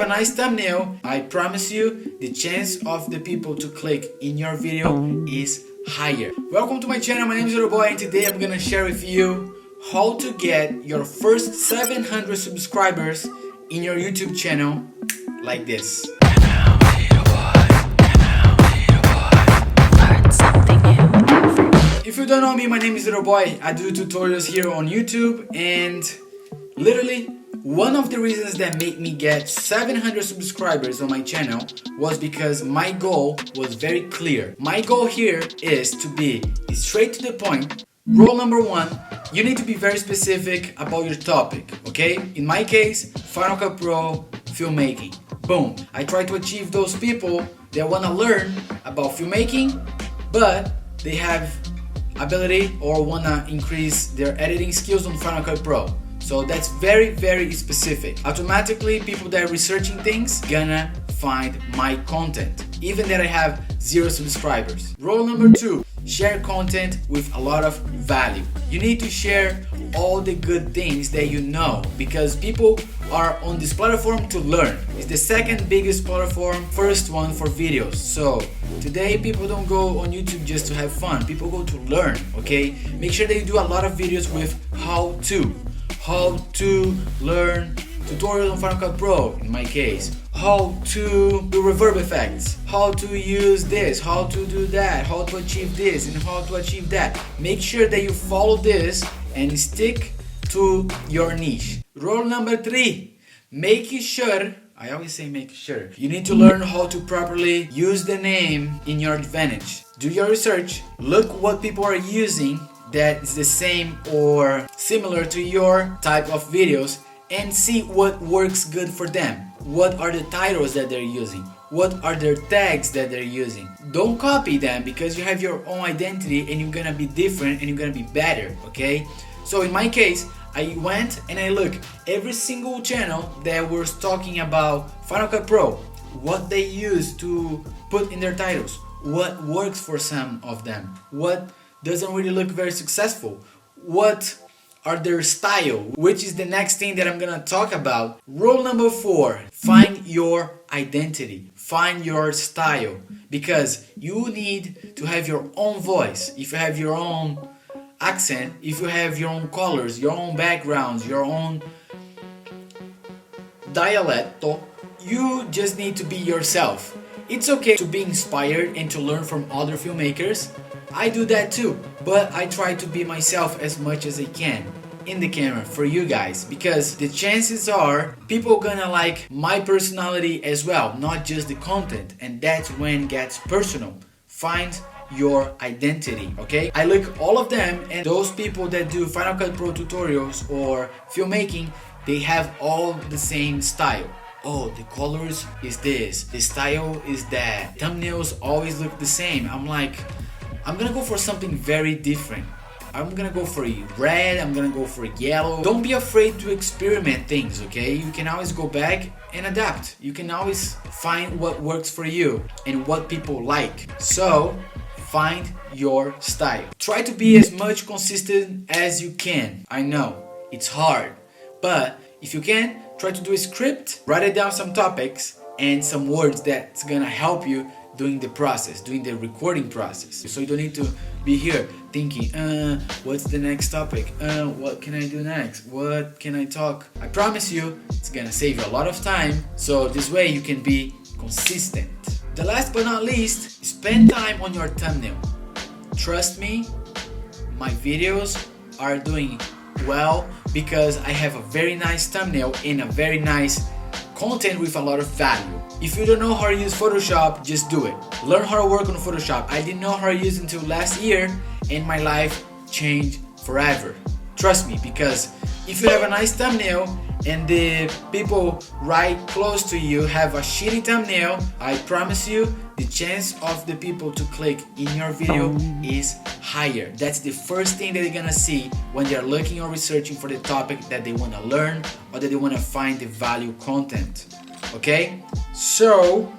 a nice thumbnail, I promise you the chance of the people to click in your video is higher. Welcome to my channel, my name is Little Boy, and today I'm gonna share with you how to get your first 700 subscribers in your YouTube channel like this. If you don't know me, my name is Little Boy. I do tutorials here on YouTube, and literally one of the reasons that made me get 700 subscribers on my channel was because my goal was very clear. My goal here is to be straight to the point. Rule number one, you need to be very specific about your topic, okay? In my case, Final Cut Pro filmmaking. Boom. I try to achieve those people that want to learn about filmmaking, but they have ability or want to increase their editing skills on Final Cut Pro. So that's very specific. Automatically, people that are researching things gonna find my content, even that I have 0 subscribers. Rule number 2, share content with a lot of value. You need to share all the good things that you know, because people are on this platform to learn. It's the second biggest platform, first one for videos. So today people don't go on YouTube just to have fun, people go to learn, okay? Make sure that you do a lot of videos with how to learn tutorials on Final Cut Pro, in my case, how to do reverb effects, how to use this, how to do that, how to achieve this and how to achieve that. Make sure that you follow this and stick to your niche. Rule number 3, make sure, I always say make sure, you need to learn how to properly use the name in your advantage. Do your research, look what people are using that is the same or similar to your type of videos, and see what works good for them. What are the titles that they're using? What are their tags that they're using? Don't copy them, because you have your own identity and you're gonna be different and you're gonna be better, okay? So in my case, I went and I looked every single channel that was talking about Final Cut Pro, what they use to put in their titles, what works for some of them, what doesn't really look very successful, what are their style, which is the next thing that I'm gonna talk about. Rule number 4, find your identity, find your style, because you need to have your own voice. If you have your own accent, if you have your own colors, your own backgrounds, your own dialecto, you just need to be yourself. It's okay to be inspired and to learn from other filmmakers. I do that too, but I try to be myself as much as I can in the camera for you guys, because the chances are people gonna like my personality as well, not just the content, and that's when it gets personal. Find your identity, okay? I look all of them, and those people that do Final Cut Pro tutorials or filmmaking, they have all the same style. Oh, the colors is this, the style is that, thumbnails always look the same. I'm like, I'm gonna go for something very different. I'm gonna go for red, I'm gonna go for yellow. Don't be afraid to experiment things, okay? You can always go back and adapt. You can always find what works for you and what people like. So, find your style. Try to be as much consistent as you can. I know, it's hard, but if you can, try to do a script, write it down some topics and some words that's gonna help you doing the process, doing the recording process. So you don't need to be here thinking, what's the next topic? What can I do next? What can I talk? I promise you, it's gonna save you a lot of time. So this way you can be consistent. The last but not least, spend time on your thumbnail. Trust me, my videos are doing well because I have a very nice thumbnail and a very nice content with a lot of value. If you don't know how to use Photoshop, just do it. Learn how to work on Photoshop. I didn't know how to use it until last year, and my life changed forever. Trust me, because if you have a nice thumbnail and the people right close to you have a shitty thumbnail, I promise you the chance of the people to click in your video is higher. That's the first thing that they're gonna see when they're looking or researching for the topic that they wanna learn or that they wanna find the value content. Okay? So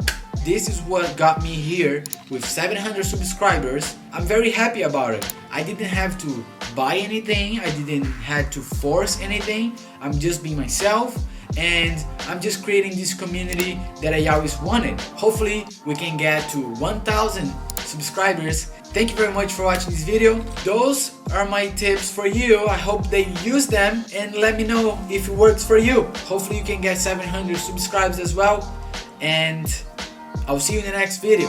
this is what got me here with 700 subscribers. I'm very happy about it. I didn't have to buy anything, I didn't have to force anything. I'm just being myself, and I'm just creating this community that I always wanted. Hopefully we can get to 1,000 subscribers. Thank you very much for watching this video. Those are my tips for you. I hope they use them and let me know if it works for you. Hopefully you can get 700 subscribers as well, and I'll see you in the next video.